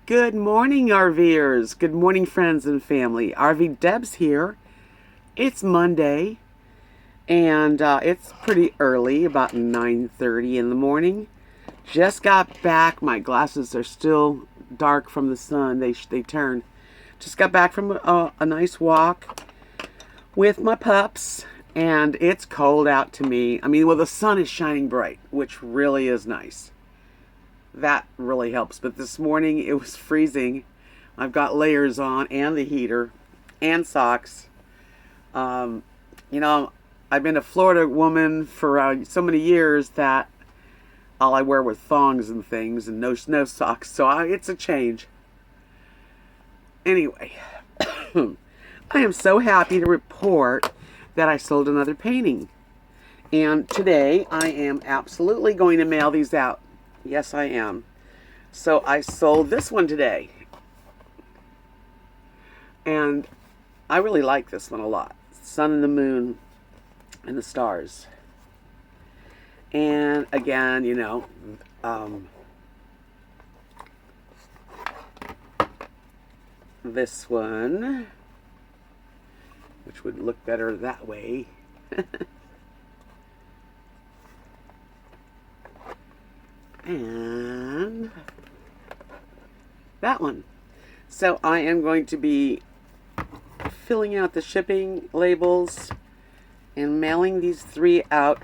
Good morning, RVers. Good morning, friends and family. RV Debs here. It's Monday, and it's pretty early, about 9:30 in the morning. Just got back. My glasses are still dark from the sun. They turn. Just got back from a nice walk with my pups, and it's cold out to me. I mean, well, the sun is shining bright, which really is nice. That really helps. But this morning it was freezing. I've got layers on and the heater and socks. Um, you know, I've been a Florida woman for so many years that all I wear were thongs and things and no socks. So it's a change. Anyway, I am so happy to report that I sold another painting. And today I am absolutely going to mail these out. Yes, I am. So I sold this one today. And I really like this one a lot. Sun and the moon and the stars. And again, this one, which would look better that way. And that one. So I am going to be filling out the shipping labels and mailing these three out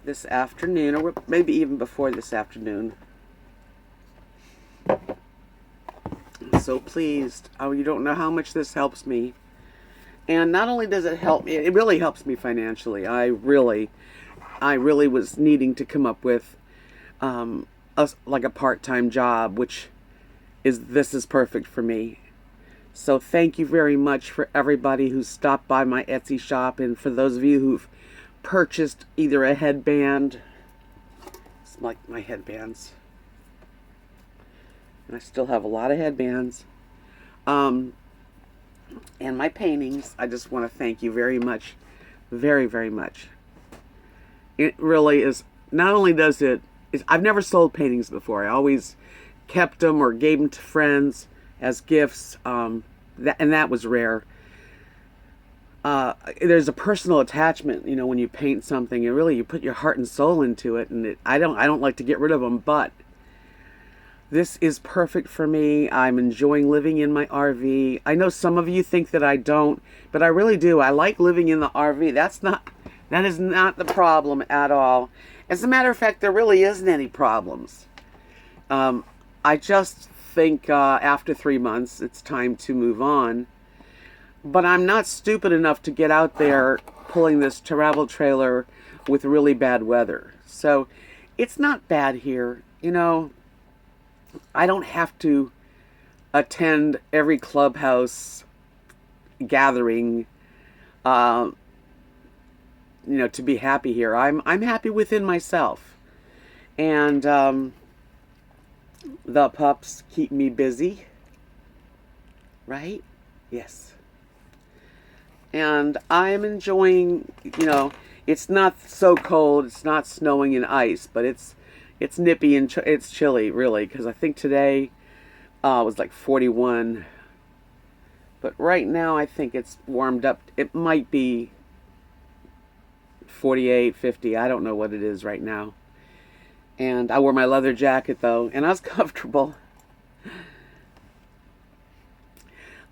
this afternoon, or maybe even before this afternoon. I'm so pleased. Oh, you don't know how much this helps me. And not only does it help me, it really helps me financially. I really was needing to come up with like a part-time job, which this is perfect for me. So thank you very much for everybody who stopped by my Etsy shop, and for those of you who've purchased either a headband, it's like my headbands, and I still have a lot of headbands, and my paintings. I just want to thank you very much, very, very much. It really is. Not only does it, I've never sold paintings before. I always kept them or gave them to friends as gifts, and that was rare. There's a personal attachment, when you paint something, and really you put your heart and soul into it. And I don't like to get rid of them, but this is perfect for me. I'm enjoying living in my RV. I know some of you think that I don't, but I really do. I like living in the RV. That is not the problem at all. As a matter of fact, there really isn't any problems. I just think after 3 months, it's time to move on. But I'm not stupid enough to get out there pulling this travel trailer with really bad weather. So it's not bad here. I don't have to attend every clubhouse gathering, to be happy here. I'm happy within myself. And the pups keep me busy. Right? Yes. And I'm enjoying, it's not so cold, it's not snowing and ice, but it's nippy and it's chilly, really, because I think today was like 41. But right now I think it's warmed up. It might be 48, 50. I don't know what it is right now. And I wore my leather jacket, though, and I was comfortable.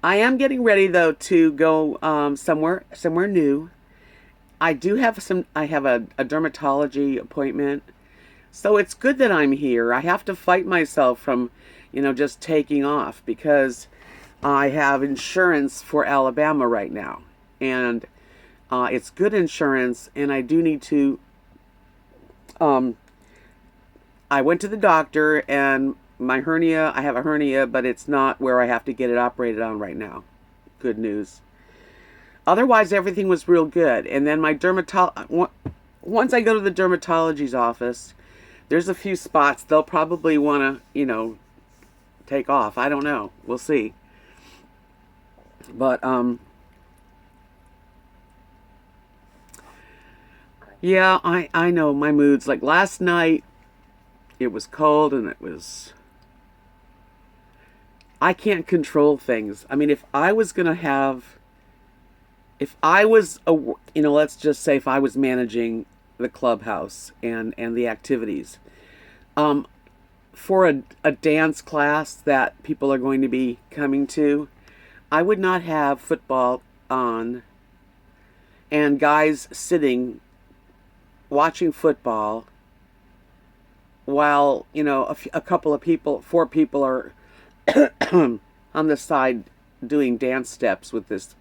I am getting ready, though, to go somewhere new. I have a dermatology appointment. So it's good that I'm here. I have to fight myself from, just taking off, because I have insurance for Alabama right now. And it's good insurance, and I do need to, I went to the doctor, and my hernia, I have a hernia, but it's not where I have to get it operated on right now. Good news. Otherwise, everything was real good. And then my once I go to the dermatology's office, there's a few spots they'll probably want to, take off. I don't know. We'll see. But, yeah, I know my moods. Like last night, it was cold and it was I can't control things. I mean, if I was, let's just say if I was managing the clubhouse and the activities, um, for a dance class that people are going to be coming to, I would not have football on and guys sitting watching football while, a couple of people, four people are on the side doing dance steps with this.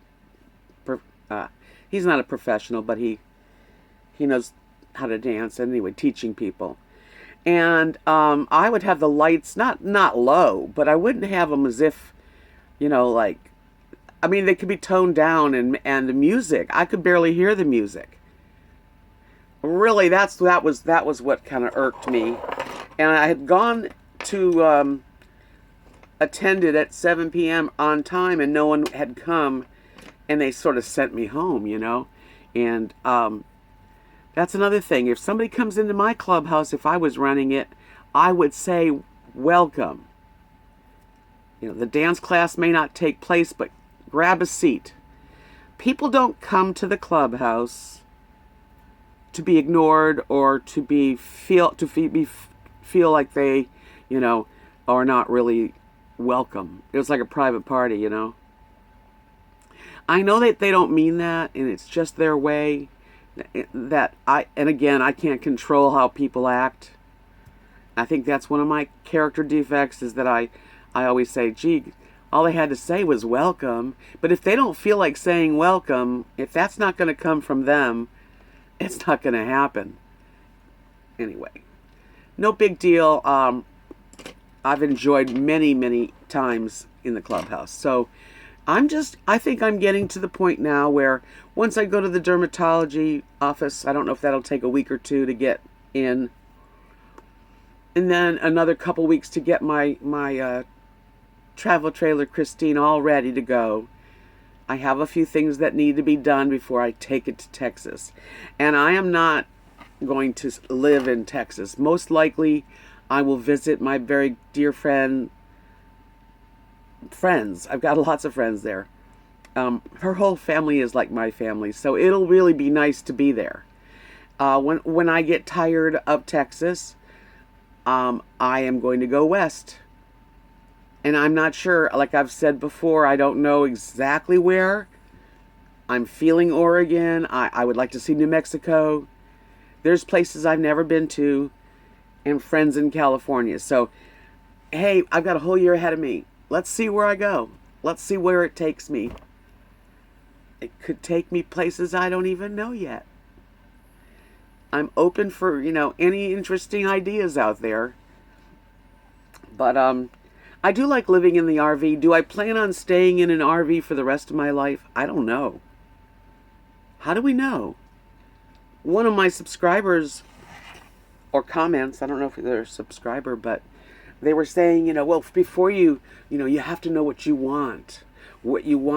Uh, he's not a professional, but he knows how to dance anyway, teaching people. And I would have the lights not low, but I wouldn't have them as if, like, I mean, they could be toned down, and the music, I could barely hear the music. Really, that was what kind of irked me. And I had gone to attended at 7 p.m. on time, and no one had come, and they sort of sent me home. And that's another thing. If somebody comes into my clubhouse, if I was running it, I would say, welcome. The dance class may not take place, but grab a seat. People don't come to the clubhouse to be ignored or to feel like they, are not really welcome. It was like a private party. I know that they don't mean that, and it's just their way. And again, I can't control how people act. I think that's one of my character defects, is that I always say, gee, all they had to say was welcome. But if they don't feel like saying welcome, if that's not going to come from them, it's not going to happen. Anyway, no big deal. I've enjoyed many, many times in the clubhouse. So I think I'm getting to the point now where once I go to the dermatology office, I don't know if that'll take a week or two to get in, and then another couple weeks to get my travel trailer Christine all ready to go. I have a few things that need to be done before I take it to Texas. And I am not going to live in Texas. Most likely, I will visit my very dear friends. I've got lots of friends there. Her whole family is like my family, so it'll really be nice to be there. When I get tired of Texas, I am going to go west. And I'm not sure, like I've said before, I don't know exactly where. I'm feeling Oregon. I would like to see New Mexico. There's places I've never been to, and friends in California. So, hey, I've got a whole year ahead of me. Let's see where I go. Let's see where it takes me. It could take me places I don't even know yet. I'm open for, any interesting ideas out there. But I do like living in the RV. Do I plan on staying in an RV for the rest of my life? I don't know. How do we know? One of my subscribers or comments, I don't know if they're a subscriber, but they were saying, well, before you have to know what you want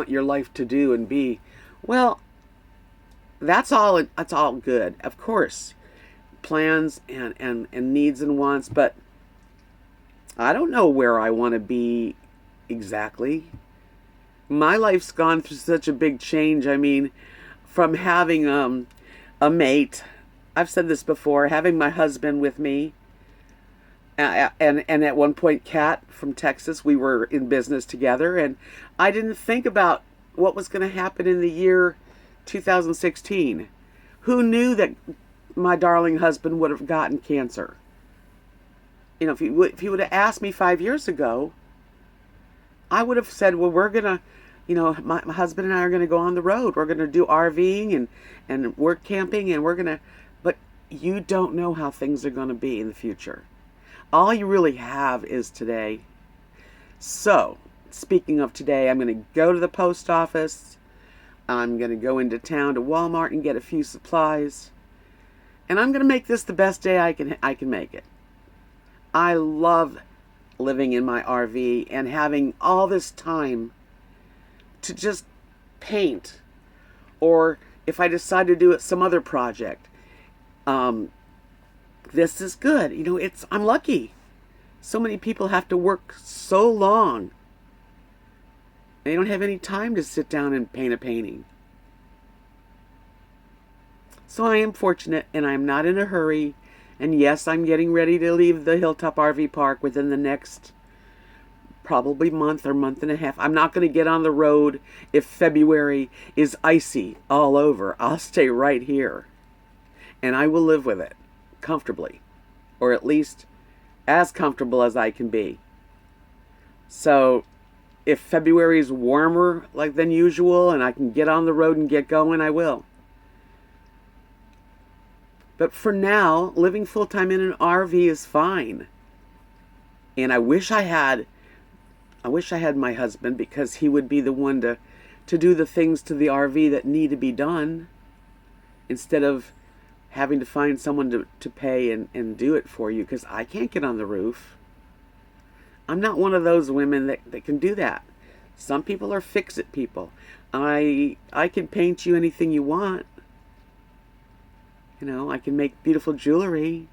your life to do and be. Well, that's all good. Of course, plans and needs and wants, but I don't know where I want to be exactly. My life's gone through such a big change. I mean, from having a mate, I've said this before, having my husband with me, and at one point Kat from Texas, we were in business together, and I didn't think about what was going to happen in the year 2016. Who knew that my darling husband would have gotten cancer? If he would have asked me 5 years ago, I would have said, well, we're going to, my husband and I are going to go on the road. We're going to do RVing and work camping, and we're going to, but you don't know how things are going to be in the future. All you really have is today. So, speaking of today, I'm going to go to the post office. I'm going to go into town to Walmart and get a few supplies. And I'm going to make this the best day I can make it. I love living in my RV and having all this time to just paint, or if I decide to do it some other project. This is good. I'm lucky. So many people have to work so long They don't have any time to sit down and paint a painting. So I am fortunate and I'm not in a hurry. And yes, I'm getting ready to leave the Hilltop RV Park within the next probably month or month and a half. I'm not going to get on the road if February is icy all over. I'll stay right here. And I will live with it comfortably. Or at least as comfortable as I can be. So if February is warmer like than usual and I can get on the road and get going, I will. But for now, living full-time in an RV is fine. And I wish I had my husband, because he would be the one to do the things to the RV that need to be done, instead of having to find someone to pay and do it for you, because I can't get on the roof. I'm not one of those women that can do that. Some people are fix-it people. I can paint you anything you want. You know, I can make beautiful jewelry.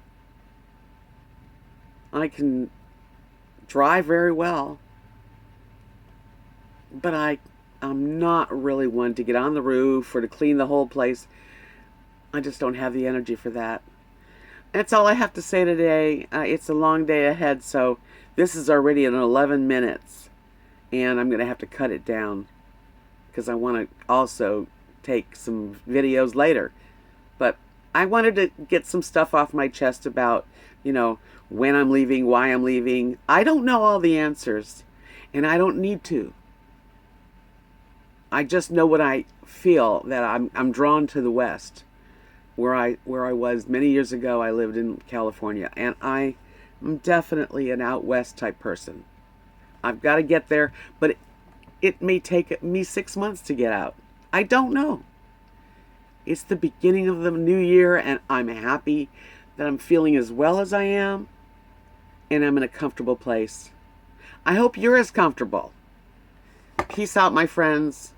I can drive very well. But I'm not really one to get on the roof or to clean the whole place. I just don't have the energy for that. That's all I have to say today. It's a long day ahead, so this is already in 11 minutes. And I'm going to have to cut it down because I want to also take some videos later. But I wanted to get some stuff off my chest about, when I'm leaving, why I'm leaving. I don't know all the answers, and I don't need to. I just know what I feel, that I'm drawn to the West, where I was many years ago. I lived in California, and I'm definitely an out West type person. I've got to get there, but it may take me 6 months to get out. I don't know. It's the beginning of the new year, and I'm happy that I'm feeling as well as I am, and I'm in a comfortable place. I hope you're as comfortable. Peace out, my friends.